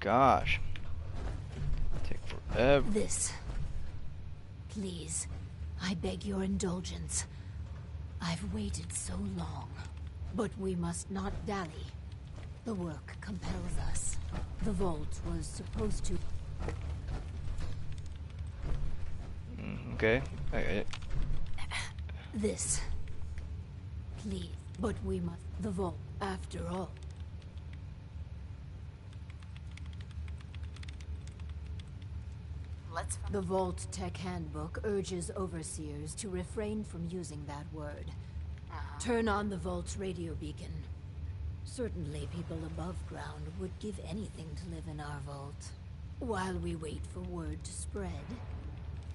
gosh. Take forever. This. Please, I beg your indulgence. I've waited so long, but we must not dally. The work compels us. The vault was supposed to... Okay, I get it. This. Please, but we must... The vault, after all. The Vault Tech Handbook urges overseers to refrain from using that word. Turn on the Vault's radio beacon. Certainly people above ground would give anything to live in our vault. While we wait for word to spread,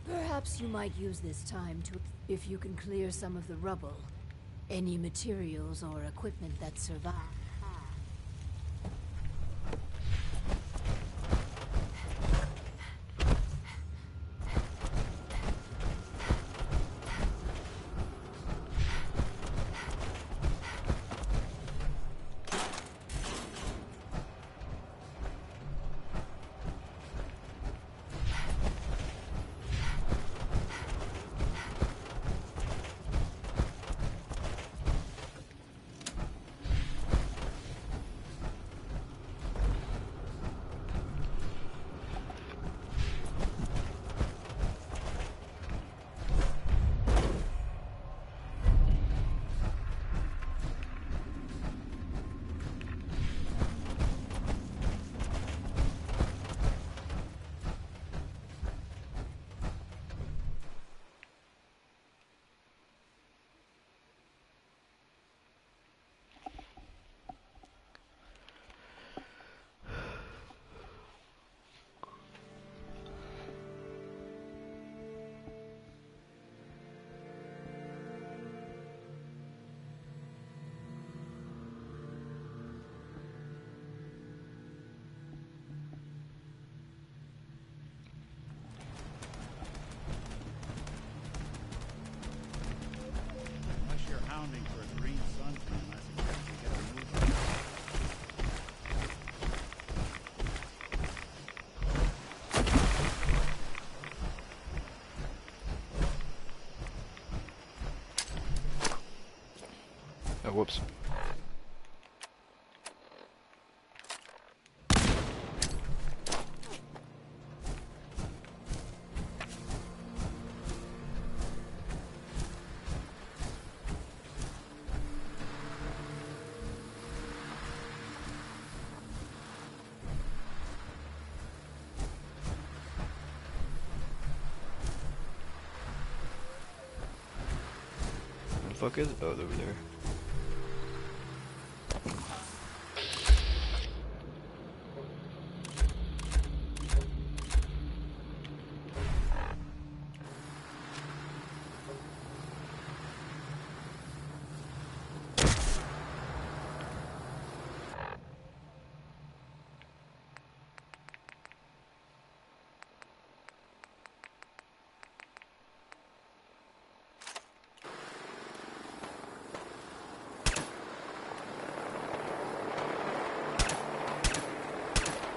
perhaps you might use this time to... If you can clear some of the rubble, any materials or equipment that survive. Oh, whoops. Where the fuck is it? Oh, it's over there.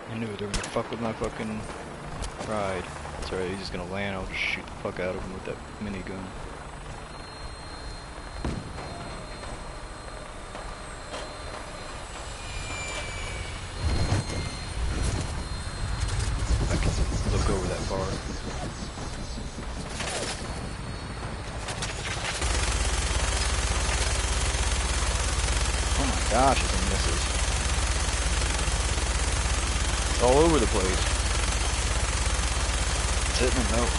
I knew they were gonna fuck with my fucking ride. That's right, he's just gonna land, I'll just shoot the fuck out of him with that minigun. I can look over that far. Oh my gosh, it's a misses. All over the place. It's hitting him though.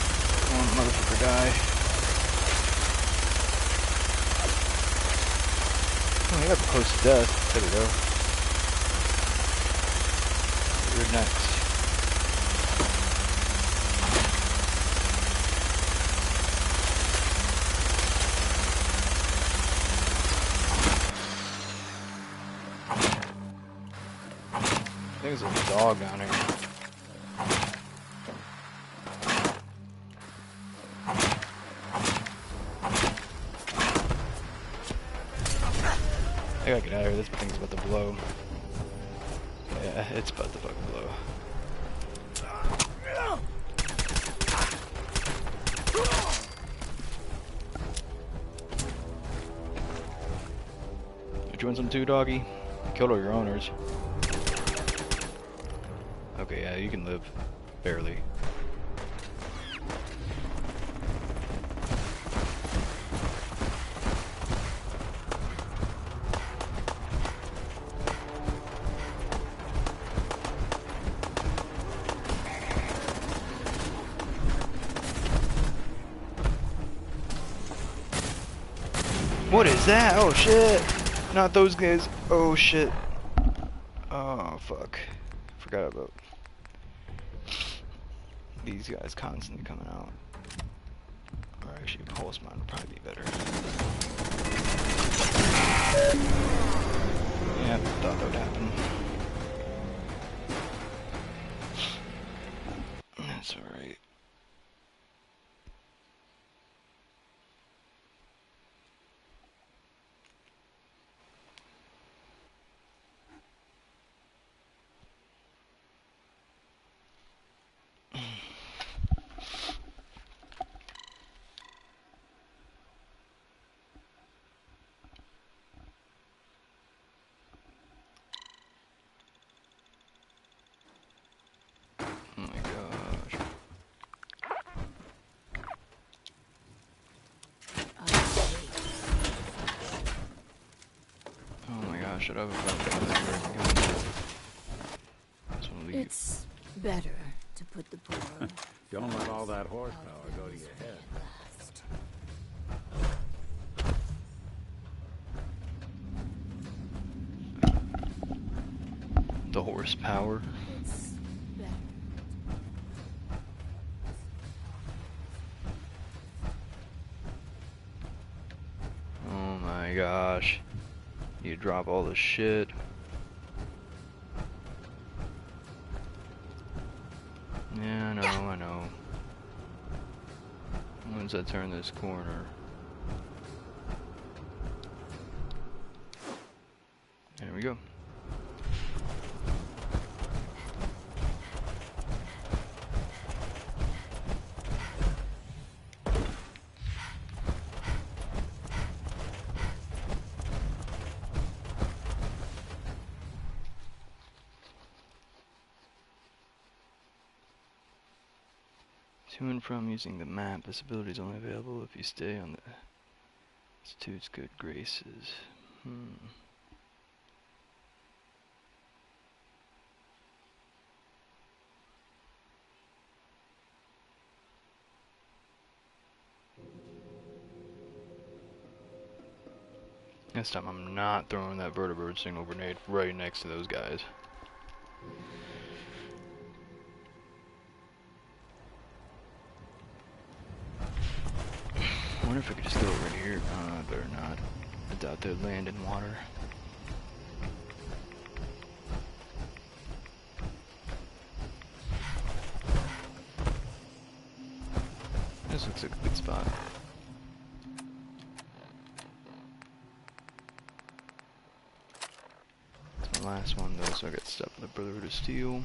Come on, motherfucker, die. Oh, he got close to death. There we go. You're next. I think there's a dog down here. I gotta get out of here, this thing's about to blow. Yeah, it's about to fucking blow. Did you want some too, doggy? Killed all your owners. Okay, yeah, you can live. Barely. What is that? Oh shit! Not those guys. Oh shit. Oh fuck. Forgot about these guys constantly coming out. Or actually, pulse mine would probably be better. Yeah, thought that would happen. That's alright. Oh my gosh. Oh my gosh, should I have It's better to put the poor. Don't let all that horsepower go to your head. the horsepower? It's better. Oh my gosh. You drop all the shit. Yeah, I know. Once I turn this corner. There we go. To and from using the map, this ability is only available if you stay on the Institute's good graces. This time I'm not throwing that vertibird signal grenade right next to those guys. I wonder if I could just go right here. I better not. I doubt they'd land in water. This looks like a good spot. It's my last one though, so I got stuck with the Brotherhood of Steel.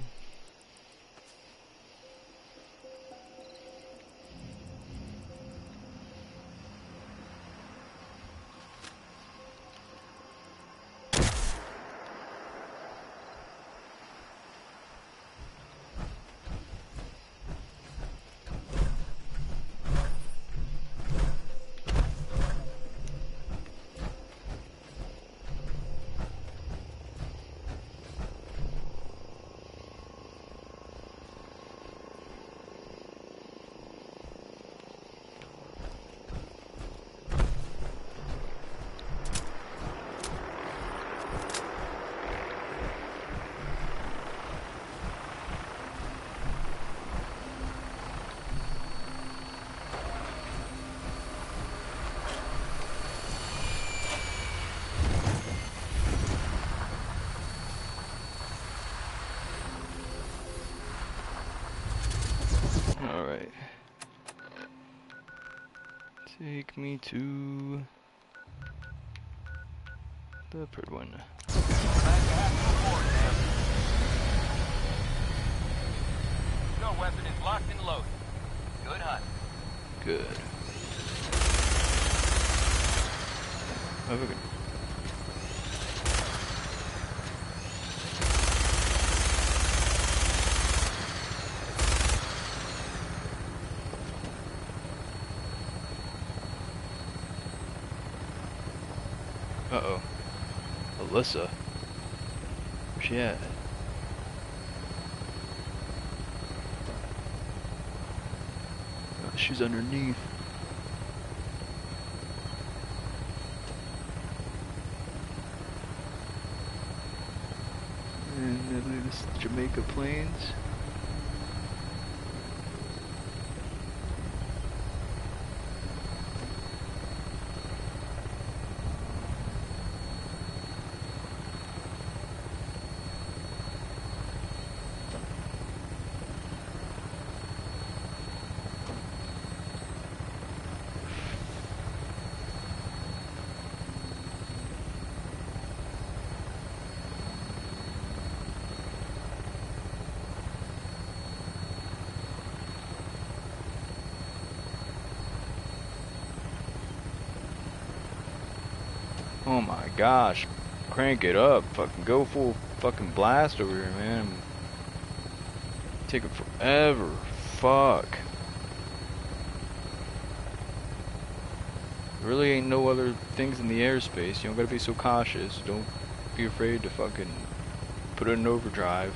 Alright. Take me to the third one. Your weapon is locked and loaded. Good hunt. Good. Oh, okay. Uh-oh. Alyssa. Where's she at? She's underneath. And then this is Jamaica Plains. Oh my gosh, crank it up, fucking go full fucking blast over here, man. Taking forever, fuck. There really ain't no other things in the airspace, you don't gotta be so cautious, don't be afraid to fucking put it in overdrive.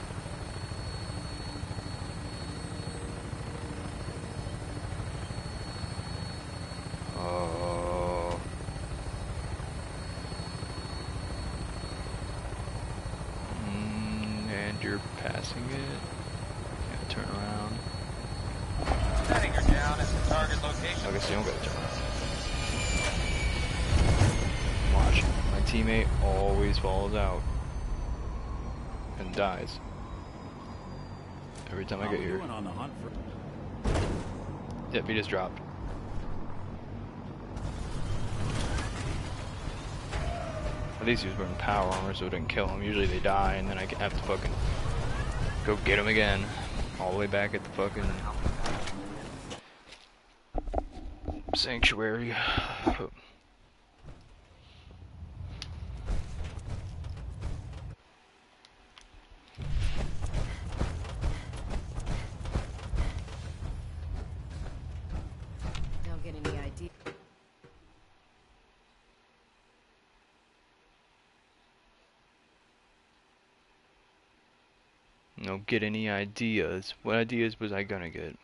You're passing it. Yeah, turn around. Setting her down at the target location. I guess you don't gotta turn around. Watch. My teammate always falls out. And dies. Every time I get here. On the hunt for... Yep, he just dropped. At least he was wearing power armor so it didn't kill him. Usually they die and then I have to fucking go get him again. All the way back at the fucking sanctuary. Don't get any idea. No, get any ideas. What ideas was I gonna get?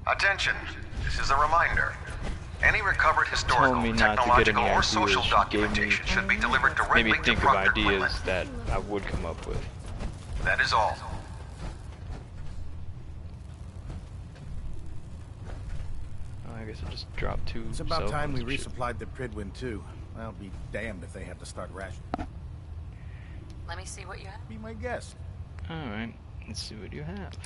Attention, this is a reminder. Any recovered historical, Me not to get technological, any or ideas. social She documentation should be delivered directly Made me to think of Proctor ideas Quinlan. that I would come up with. That is all. I guess I just dropped two. It's about time we cell phones. resupplied the Pridwin too. I'll be damned if they have to start rationing. Let me see what you have. Be my guest. Alright, let's see what you have.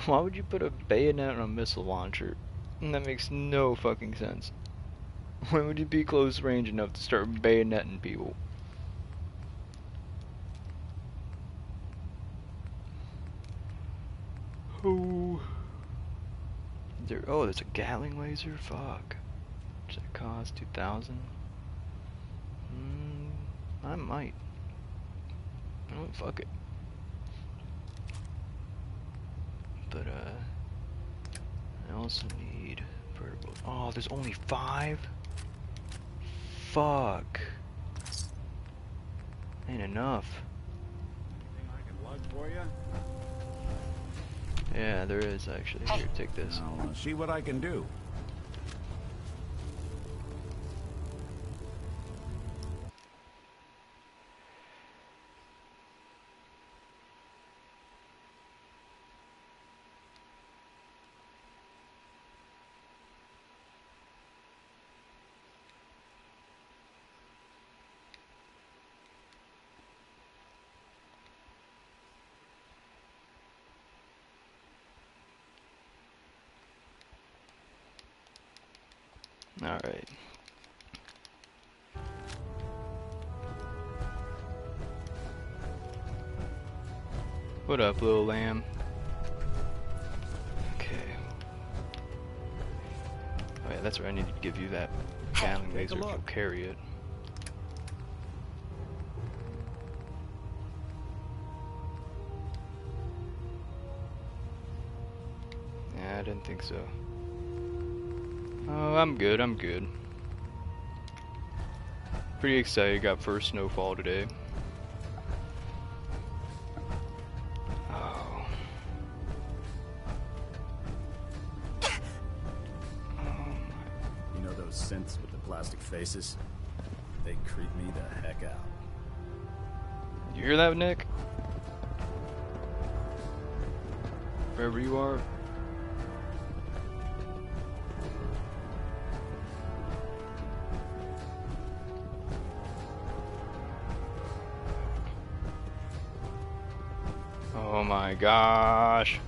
Why would you put a bayonet on a missile launcher? That makes no fucking sense. When would you be close range enough to start bayoneting people? Oh. There's a Gatling laser? Fuck. Does that cost 2,000? I might. Oh, fuck it. But, I also need vertical. Oh, there's only 5? Fuck. Ain't enough. Anything I can lug for you? Yeah, there is actually. Here, take this. I'll see what I can do. Alright. What up, little lamb? Okay. Oh yeah, that's where I need to give you that Gatling laser if you'll carry it. Yeah, I didn't think so. Oh, I'm good, I'm good. Pretty excited, got first snowfall today. Oh. You know those synths with the plastic faces? They creep me the heck out. You hear that, Nick? Wherever you are. Oh my gosh.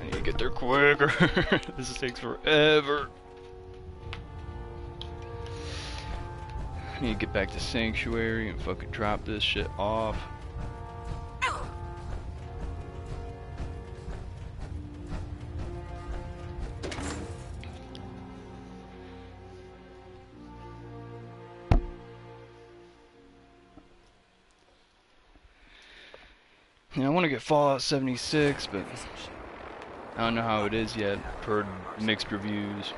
I need to get there quicker. This takes forever. I need to get back to Sanctuary and fucking drop this shit off. Yeah, I want to get Fallout 76, but I don't know how it is yet. Heard mixed reviews.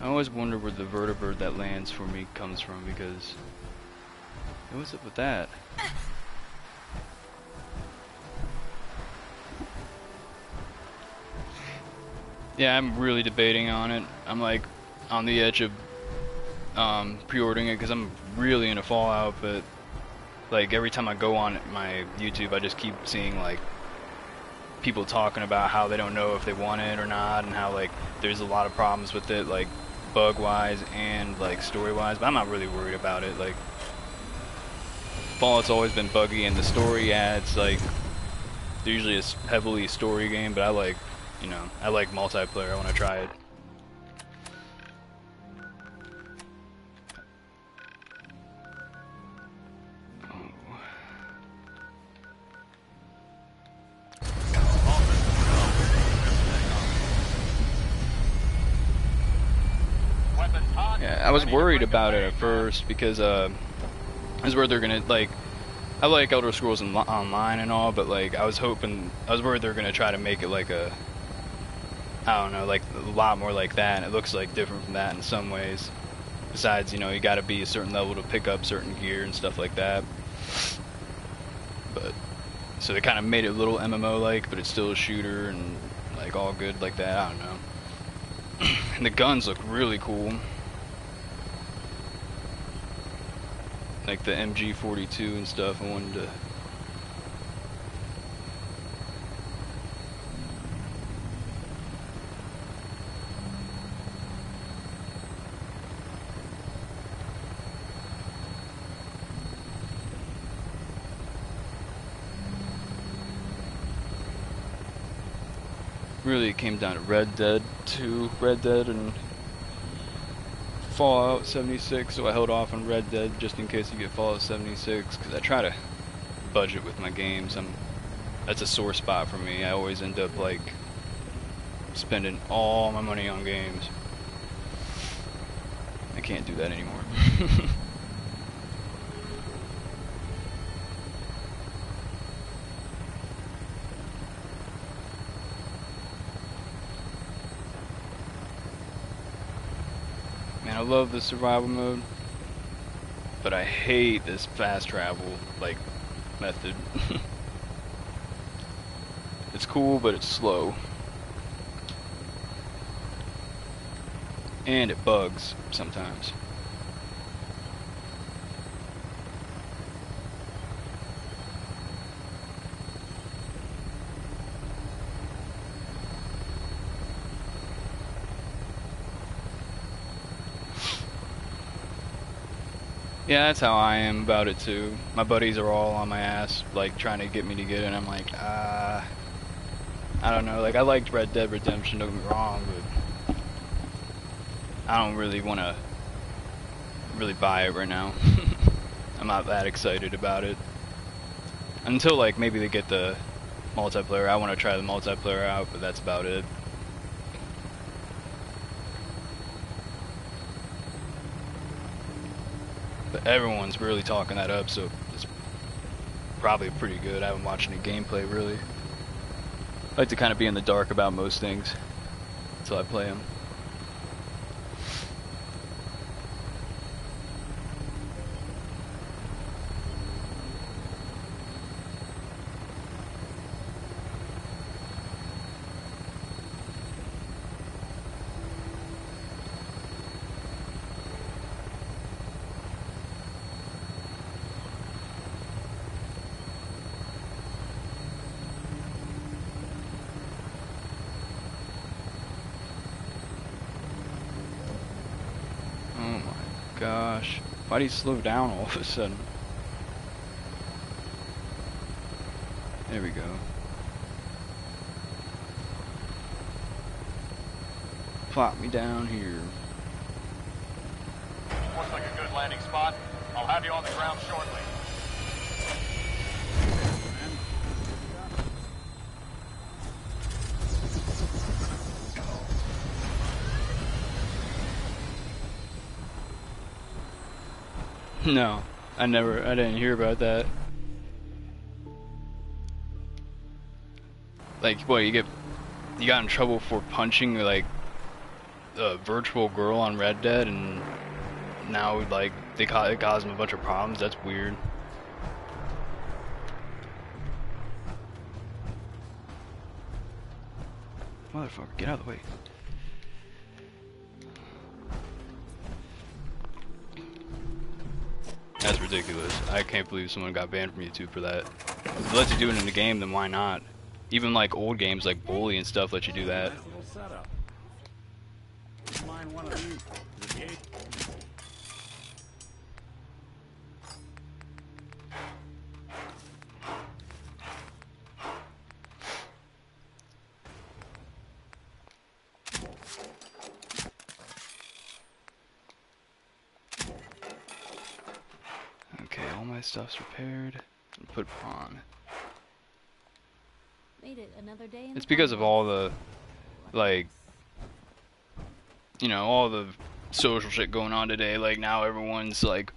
I always wonder where the vertebrate that lands for me comes from, because what's up with that? Yeah, I'm really debating on it. I'm like on the edge of pre-ordering it because I'm really into Fallout, but like every time I go on my YouTube, I just keep seeing like people talking about how they don't know if they want it or not, and how like there's a lot of problems with it, like bug-wise and like story-wise. But I'm not really worried about it. Like Fallout's always been buggy, and the story adds like they're usually a heavily story game, but I like, you know, I like multiplayer. I want to try it. Yeah, I was worried about it at first because I was worried they're gonna like. I like Elder Scrolls Online and all, but like I was worried they're gonna try to make it like a, I don't know, like a lot more like that, and it looks like different from that in some ways. Besides, you know, you got to be a certain level to pick up certain gear and stuff like that. But so they kind of made it a little MMO-like, but it's still a shooter and like all good like that. I don't know. And the guns look really cool. Like the MG42 and stuff. I wanted to. Really, it came down to Red Dead 2, Red Dead, and Fallout 76, so I held off on Red Dead just in case you get Fallout 76, because I try to budget with my games. That's a sore spot for me. I always end up like spending all my money on games. I can't do that anymore. Man, I love the survival mode, but I hate this fast travel like method. It's cool, but it's slow. And it bugs sometimes. Yeah, that's how I am about it too. My buddies are all on my ass, like trying to get me to get it, and I'm like, I don't know. Like, I liked Red Dead Redemption, don't get me wrong, but I don't really want to really buy it right now. I'm not that excited about it. Until, like, maybe they get the multiplayer. I want to try the multiplayer out, but that's about it. But everyone's really talking that up, so it's probably pretty good. I haven't watched any gameplay, really. I like to kind of be in the dark about most things until I play them. Gosh, why do you slow down all of a sudden? There we go. Plop me down here. Looks like a good landing spot. I'll have you on the ground shortly. No, I didn't hear about that. Like, what, you got in trouble for punching, like, a virtual girl on Red Dead, and now, like, it caused him a bunch of problems? That's weird. Motherfucker, get out of the way. That's ridiculous. I can't believe someone got banned from YouTube for that. If it lets you do it in the game, then why not? Even like old games like Bully and stuff let you do that. Nice little setup. Wouldn't mind one of these. Is it eight? Okay, all my stuff's repaired and put on. Made it another day in It's the because of Pauwwys. all the, like, you know, all the social shit going on today. Like, now everyone's, like,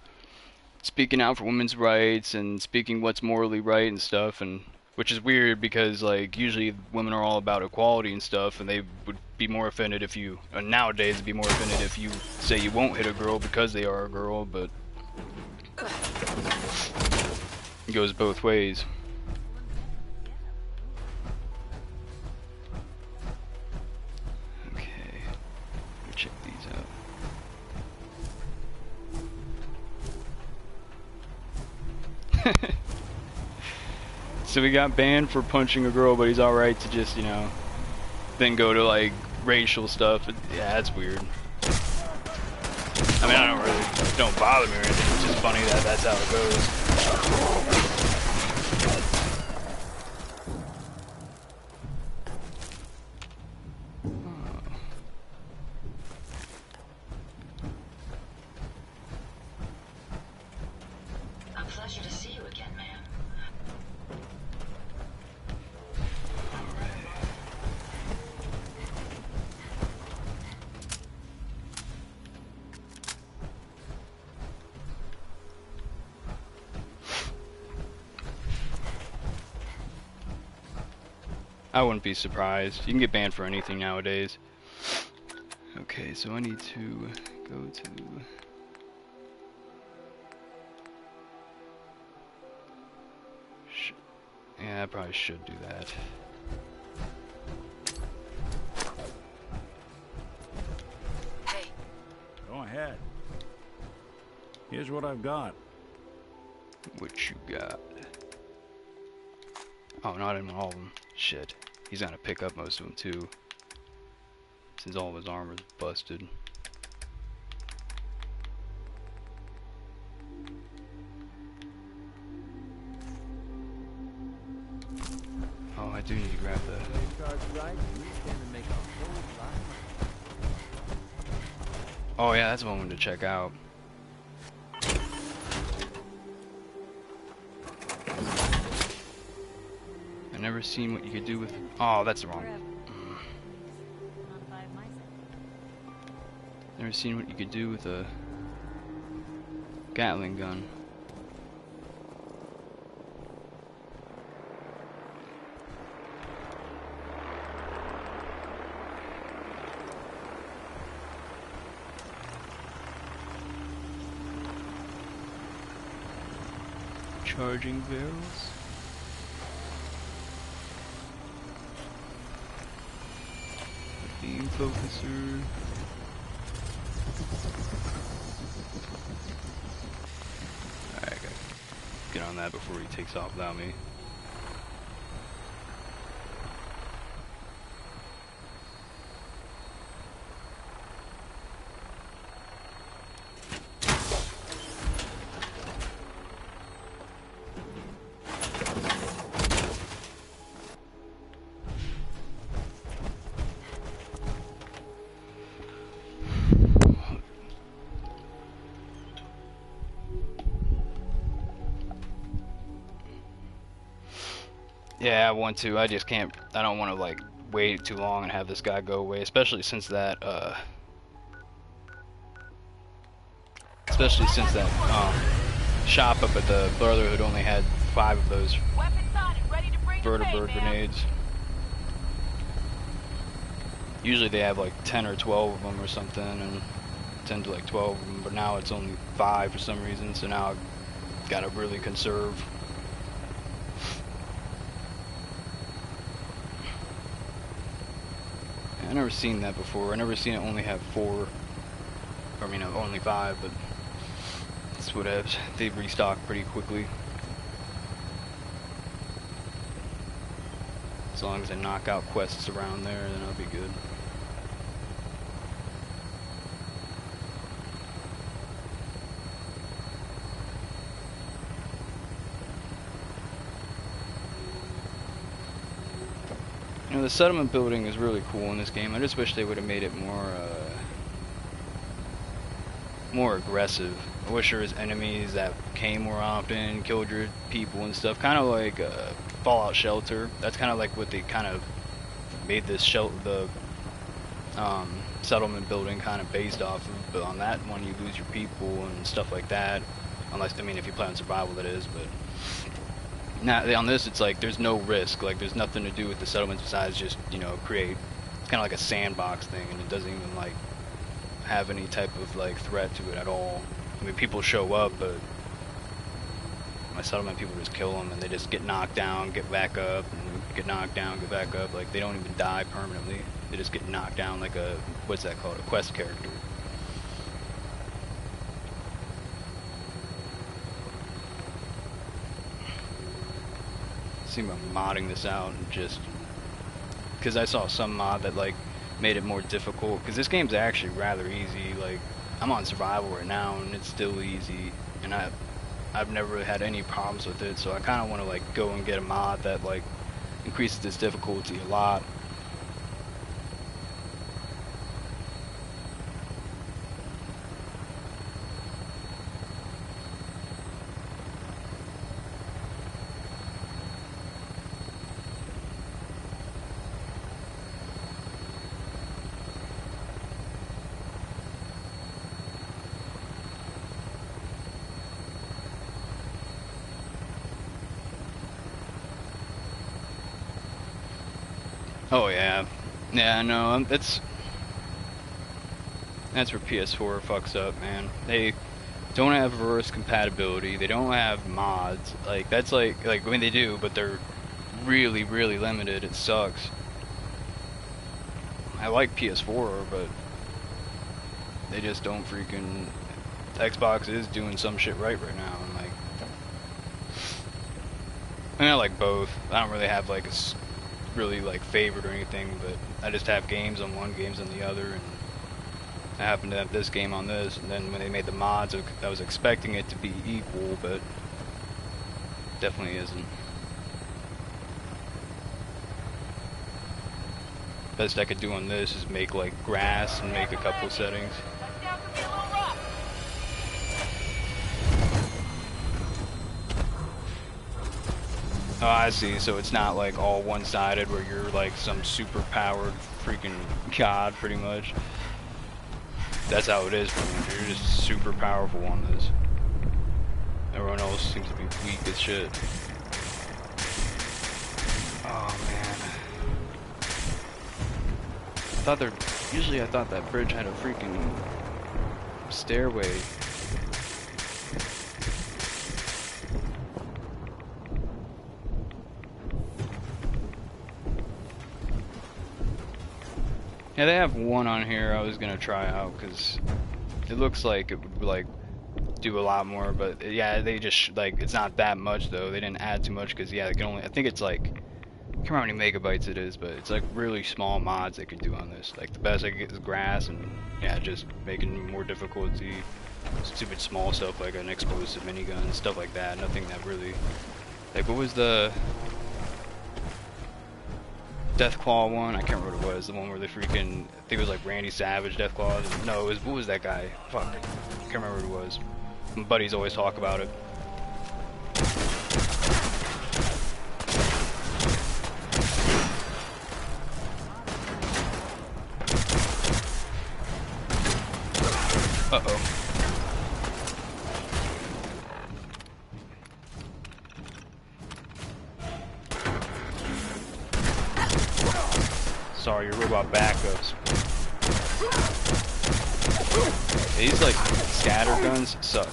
speaking out for women's rights and speaking what's morally right and stuff, and which is weird because, like, usually women are all about equality and stuff, and they would be more offended if you, nowadays, be more offended if you say you won't hit a girl because they are a girl, but it goes both ways. Okay, check these out. So we got banned for punching a girl, but he's alright to just, you know, then go to like racial stuff. Yeah, that's weird. I mean, don't bother me or anything. It's just funny that that's how it goes. A pleasure to see you again, ma'am. I wouldn't be surprised. You can get banned for anything nowadays. Okay, so I need to go to... Yeah, I probably should do that. Hey, Go ahead. Here's what I've got. What you got? Oh, not in all of them. Shit. He's gonna pick up most of them too, since all of his armor's busted. do need to grab that. Oh yeah, that's one to check out. I never seen what you could do with. Oh, that's the wrong. Never seen what you could do with a Gatling gun. Charging barrels. Beam focuser. Alright, I gotta get on that before he takes off without me. Yeah, I want to. I just can't. I don't want to like wait too long and have this guy go away, especially since that shop up at the Brotherhood only had 5 of those vertibird grenades. Usually they have like 10 or 12 of them or something, and 10 to like 12 of them, but now it's only 5 for some reason, so now I've got to really conserve. I never seen that before. I never seen it only have 4. I mean, only 5, but that's what happens. They restock pretty quickly. As long as I knock out quests around there, then I'll be good. You know, the settlement building is really cool in this game. I just wish they would have made it more aggressive. I wish there was enemies that came more often, killed your people and stuff. Kind of like Fallout Shelter. That's kind of like what they kind of made this settlement building kind of based off of. But on that one, you lose your people and stuff like that. Unless, I mean, if you play on survival, that is. But now on this, it's like there's no risk. Like there's nothing to do with the settlements besides just, you know, create. It's kind of like a sandbox thing, and it doesn't even like have any type of like threat to it at all. I mean, people show up, but my settlement people just kill them, and they just get knocked down, get back up, and get knocked down, get back up. Like they don't even die permanently. They just get knocked down like a, what's that called? A quest character. See about modding this out and just because I saw some mod that like made it more difficult, because this game's actually rather easy. Like I'm on survival right now and it's still easy, and I've never had any problems with it, so I kind of want to like go and get a mod that like increases this difficulty a lot. Oh yeah, yeah, no, that's where PS4 fucks up, man. They don't have reverse compatibility. They don't have mods. Like that's like I mean they do, but they're really limited. It sucks. I like PS4, but they just don't freaking. Xbox is doing some shit right now. And like, I mean, I like both. I don't really have like a really like favorite or anything, but I just have games on one, games on the other, and I happen to have this game on this. And then when they made the mods, I was expecting it to be equal, but definitely isn't. Best I could do on this is make like grass and make a couple settings. Oh, I see. So it's not like all one-sided where you're like some super powered freaking god, pretty much. That's how it is for me. You're just super powerful on this. Everyone else seems to be weak as shit. Oh man. Usually I thought that bridge had a freaking stairway. Yeah, they have one on here I was gonna try out because it looks like it would like do a lot more, but yeah, they just like it's not that much though. They didn't add too much because yeah, they can only I think it's like I can't remember how many megabytes it is, but it's like really small mods they could do on this. Like the best I could get is grass and yeah, just making more difficulty, stupid small stuff like an explosive minigun, stuff like that. Nothing that really like what was the Deathclaw one? I can't remember what it was. The one where the freaking I think it was like Randy Savage Deathclaw. No, it was what was that guy? Fuck, I can't remember what it was. My buddies always talk about it. Uh-oh. Sorry, your robot backups. These like scatter guns suck.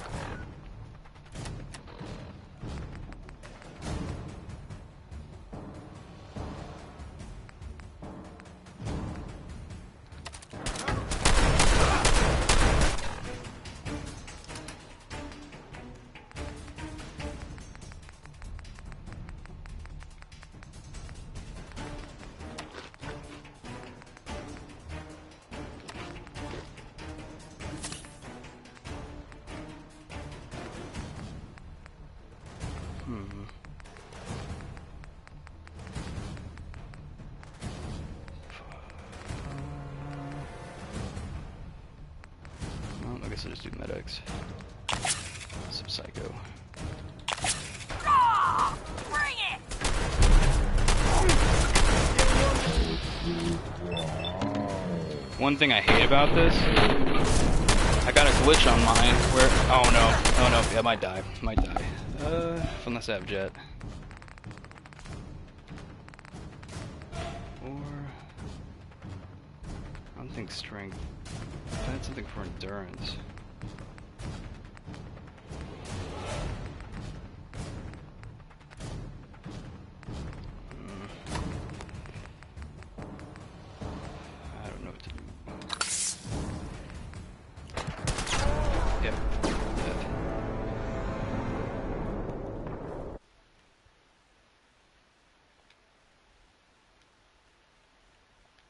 Well, I guess I'll just do medics. Some psycho. Bring it! One thing I hate about this, I got a glitch on mine where, oh no, yeah, I might die, unless I have jet. Or, I don't think strength, I had something for endurance.